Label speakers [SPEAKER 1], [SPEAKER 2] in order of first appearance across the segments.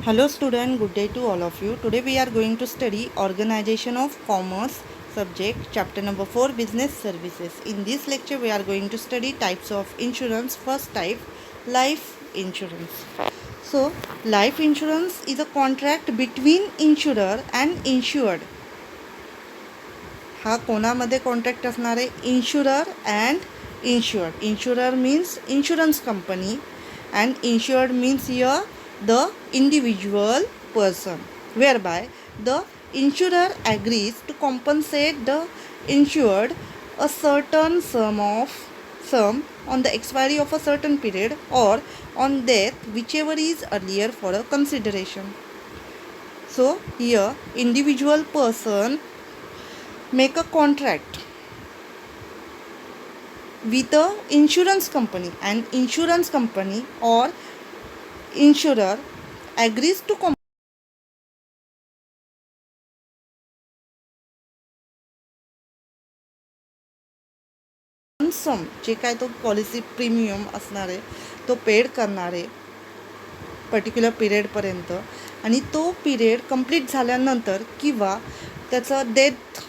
[SPEAKER 1] Hello student, good day to all of you. Today we are going to study Organization of Commerce subject, chapter number 4, Business Services. In this lecture we are going to study types of insurance. First type, life insurance. So life insurance is a contract between insurer and insured. हा कोणामध्ये contract असणार आहे? Insurer and insured. Insurer means insurance company and insured means the individual person, whereby the insurer agrees to compensate the insured a certain sum on the expiry of a certain period or on death, whichever is earlier for a consideration. So here individual person make a contract with a insurance company, and insurance company or insurer agrees to सम जे काय तो policy premium असणार आहे तो paid करणार आहे particular पिरियडपर्यंत, आणि तो पिरियड कंप्लीट झाल्यानंतर किंवा त्याचं डेथ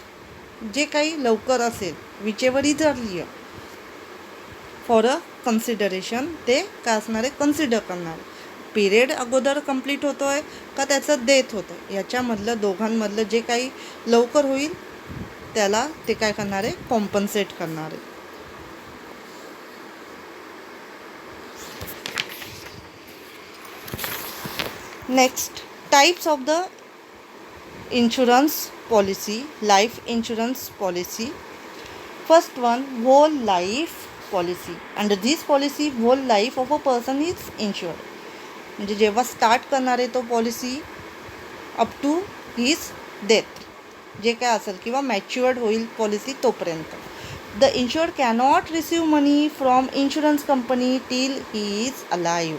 [SPEAKER 1] जे काही लवकर असेल, whichever is earlier for a consideration, ते काय असणार आहे? कन्सिडर करणार. पिरियड अगोदर कंप्लीट होतो आहे का त्याचं डेथ होतं आहे, याच्यामधलं दोघांमधलं जे काही लवकर होईल त्याला ते काय करणार आहे? कॉम्पन्सेट करणार आहे. Next, types of the insurance policy, life insurance policy. First one, whole life policy. Under this policy, whole life of a person is insured. म्हणजे जेव्हा स्टार्ट करणार आहे तो policy up to his death जे काय असेल किंवा मॅच्युअर्ड होईल पॉलिसी तोपर्यंत. The insured cannot receive money from insurance company till he is alive.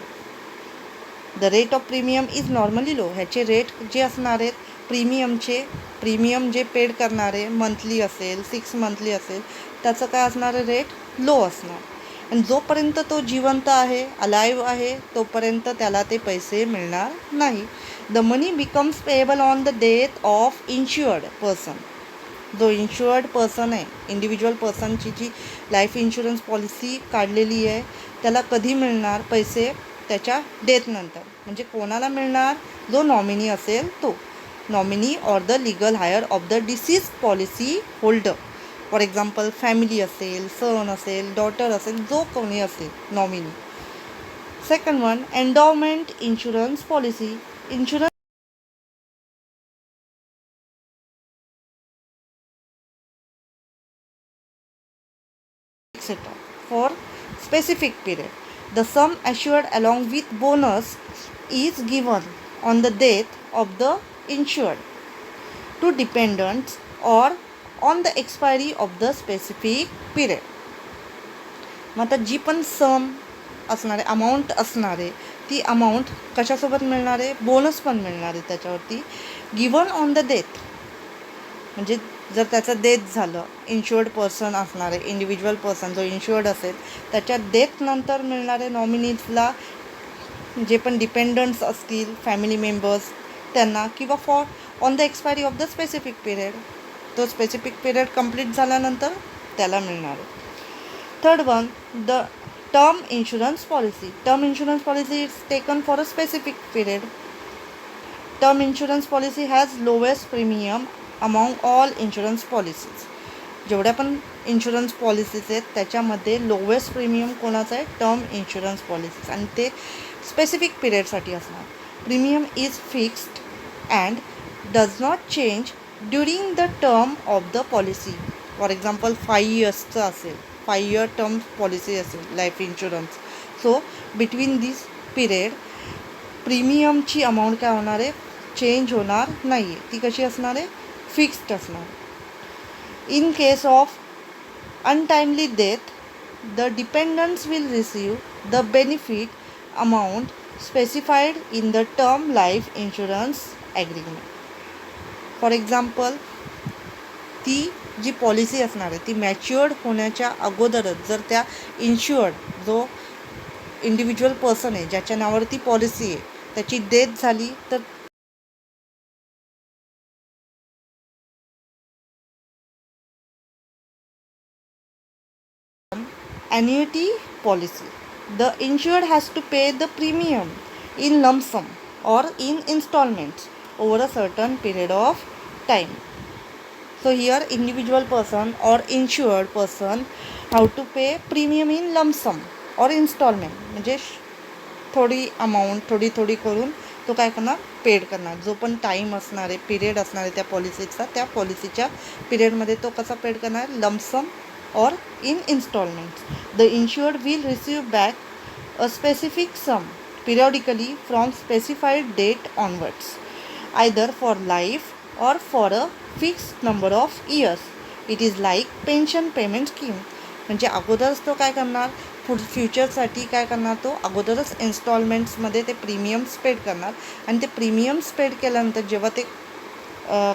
[SPEAKER 1] The rate of premium is normally low. ह्याचे रेट जे असणार आहेत प्रीमियम जे पेड करणारे मंथली असेल 6 मंथली असेल त्याचं काय असणार आहे? रेट लो असणार. आणि जोपर्यंत तो जिवंत आहे, अलाइव्ह आहे, तोपर्यंत त्याला ते पैसे मिळणार नाही. The money becomes payable on the death of insured person. जो इन्शुअर्ड पर्सन आहे, इंडिव्हिज्युअल पर्सनची जी लाईफ इन्शुरन्स पॉलिसी काढलेली आहे त्याला कधी मिळणार पैसे? त्याच्या डेथनंतर. म्हणजे कोणाला मिळणार? जो नॉमिनी असेल तो. Nominee or the legal heir of the deceased policy holder. For example family असेल, सन असेल, डॉटर असेल, जो कोणी असेल nominee. Second one, endowment insurance policy. Insurance etc. for specific period. The sum assured along with bonus is given on the death of the insured to dependents or on the expiry of the specific period. मग आता जी पण सम असणार आहे, amount असणार आहे, ती amount कशासोबत मिळणार आहे? बोनस पण मिळणार आहे त्याच्यावरती. गिवन ऑन द डेथ, म्हणजे जर त्याचं डेथ झालं, इन्शुअर्ड पर्सन असणार आहे, इंडिव्हिज्युअल पर्सन जो इन्शुअर्ड असेल त्याच्या डेथनंतर मिळणारे नॉमिनीजला जे पण डिपेंडंट्स असतील फॅमिली मेंबर्स त्यांना, किंवा for on the expiry of the specific period, तो स्पेसिफिक पिरियड कंप्लीट झाल्यानंतर त्याला मिळणार आहे. Third one, the term insurance policy. Term insurance policy is taken for a specific period. Term insurance policy has lowest premium among all insurance policies. जेवढ्या पण insurance policies आहेत त्याच्यामध्ये lowest premium कोणाचं आहे? Term insurance policies. आणि ते specific पिरियडसाठी असणार. Premium is fixed and does not change during the term of the policy. For example 5 इयर्सचं असेल, 5 इयर टर्म पॉलिसी असेल लाईफ इन्शुरन्स. सो बिटवीन दिस पिरियड प्रीमियमची अमाऊंट काय होणार आहे? चेंज होणार नाही आहे. ती कशी असणार आहे? फिक्स्ड असणार. In case of untimely death the dependents will receive the benefit amount specified in the term life insurance agreement. For example ती जी पॉलिसी असणार आहे ती मॅच्युअर्ड होण्याच्या अगोदरच जर त्या इन्शुअर्ड जो इंडिव्हिज्युअल पर्सन आहे ज्याच्या नावावरती पॉलिसी आहे त्याची डेथ झाली तर annuity policy. The insured has to pay the premium in lump sum or in installments over a certain period of time. So here individual person or insured person have to pay premium in lump sum or installment, म्हणजे थोडी amount थोडी करून तो काय करणार, paid करणार. जो पण टाईम असणार आहे, पिरियड असणार आहे त्या पॉलिसीचा, त्या पॉलिसीच्या पिरियडमध्ये तो कसा पेड करणार, lump sum or in installments. The insured will receive back a specific sum periodically from specified date onwards, either for life or for a fixed number of years. It is like pension payment scheme. म्हणजे अगोदरच तो काय करणार, फ्युचरसाठी काय करणार, तो अगोदरच इन्स्टॉलमेंट्समध्ये ते प्रीमियम्स पेड करणार आणि ते प्रीमियम्स पेड केल्यानंतर जेव्हा ते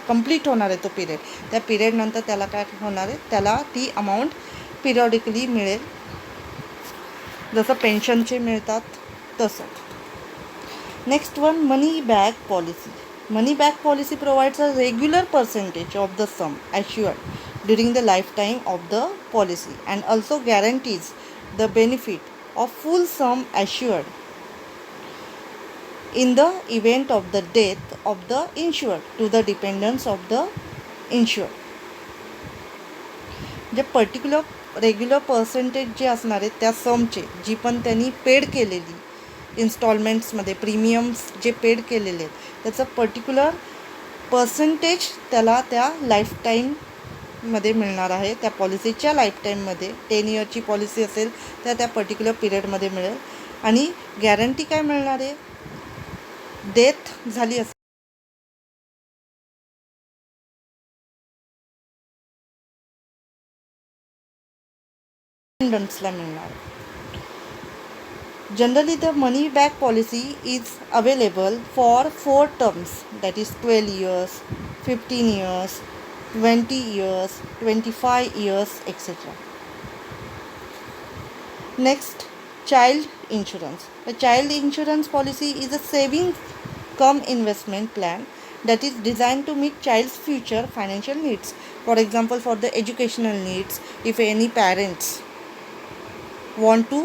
[SPEAKER 1] कंप्लीट होणार आहे तो पिरियड, त्या पिरियडनंतर त्याला काय होणार आहे, त्याला ती अमाऊंट पिरियॉडिकली मिळेल, जसं पेन्शनचे मिळतात तसं. Next one, money back policy. Money back policy provides a regular percentage of the sum assured during the life time of the policy and also guarantees the benefit of full sum assured in the event of the death of the insured to the dependents of the insured. जे regular percentage जे असणार आहेत त्या समचे, जी पण त्यांनी paid केलेली इन्स्टॉलमेंट्समध्ये premiums जे paid केलेले आहेत त्याचं पर्टिक्युलर पर्सेंटेज त्याला त्या लाईफ टाईममध्ये मिळणार आहे. त्या पॉलिसीच्या लाईफ टाईममध्ये 10 इयरची पॉलिसी असेल त्या पर्टिक्युलर पिरियडमध्ये मिळेल. आणि गॅरंटी काय मिळणार आहे, डेथ झाली असेल डिपेंडंट्सला मिळणार. Generally the money back policy is available for 4 terms, that is 12 years, 15 years, 20 years, 25 years etcetera. Next, child insurance. A child insurance policy is a savings cum investment plan that is designed to meet child's future financial needs. For example, for the educational needs, if any parents want to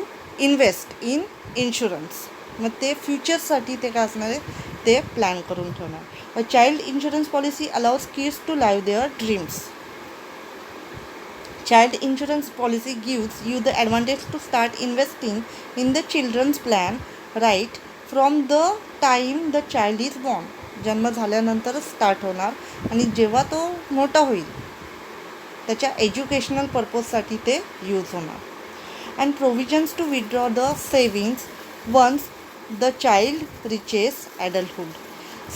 [SPEAKER 1] invest in insurance, मग ते फ्युचरसाठी ते काय असणार आहे, ते plan करून ठेवणार. A child insurance policy allows kids to live their dreams. Child insurance policy gives you the advantage to start investing in the children's plan right from the time the child is born. जन्म झाल्यानंतरच start होणार आणि जेव्हा तो मोठा होईल त्याच्या educational पर्पजसाठी ते यूज होणार. And provisions to withdraw the savings once the child reaches adulthood.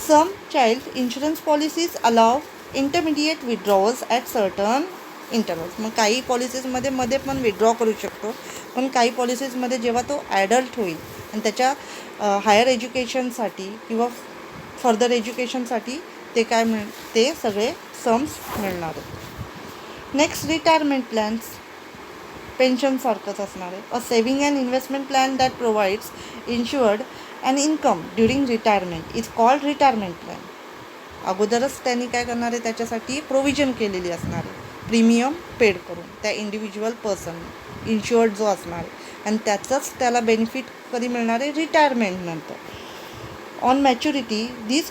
[SPEAKER 1] Some child insurance policies allow intermediate withdrawals at certain intervals. मग काही पॉलिसीजमध्ये मध्ये पण विथड्रॉ करू शकतो, पण काही पॉलिसीजमध्ये जेव्हा तो ॲडल्ट होईल आणि त्याच्या हायर एज्युकेशनसाठी किंवा फर्दर एज्युकेशनसाठी ते काय ते सगळे सम्स मिळणार आहेत. Next, retirement plans. पेन्शनसारखंच असणार आहे. A saving and investment plan that provides insured and income during retirement is called retirement plan. अगोदरच त्यांनी काय करणार आहे, त्याच्यासाठी प्रोव्हिजन केलेली असणार आहे प्रीमियम पेड करून त्या इंडिव्हिज्युअल पर्सन इन्शुअर्ड जो असणार आहे, आणि त्याचंच त्याला बेनिफिट कधी मिळणार आहे, रिटायरमेंटनंतर. ऑन मॅच्युरिटी दिस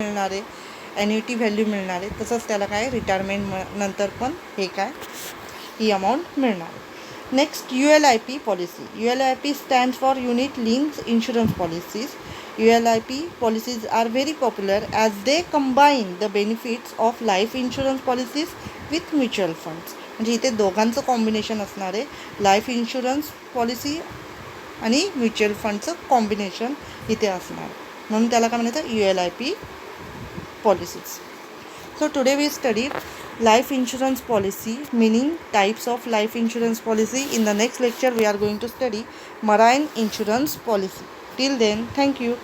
[SPEAKER 1] मिळणार आहे, ॲन्युटी व्हॅल्यू मिळणार आहे. तसंच त्याला काय रिटायरमेंट नंतर पण हे काय ही अमाऊंट मिळणार आहे. Next, ULIP policy. ULIP stands for Unit Linked Insurance Policies. ULIP policies are very popular as they combine the benefits of life insurance policies with mutual funds. म्हणजे इथे दोघांचं कॉम्बिनेशन असणार आहे, लाईफ इन्शुरन्स पॉलिसी आणि mutual फंडचं combination इथे असणार आहे, म्हणून त्याला काय म्हणतात, ULIP policies. So today we studied life insurance policy, meaning types of life insurance policy. In the next lecture we are going to study marine insurance policy. Till then, thank you.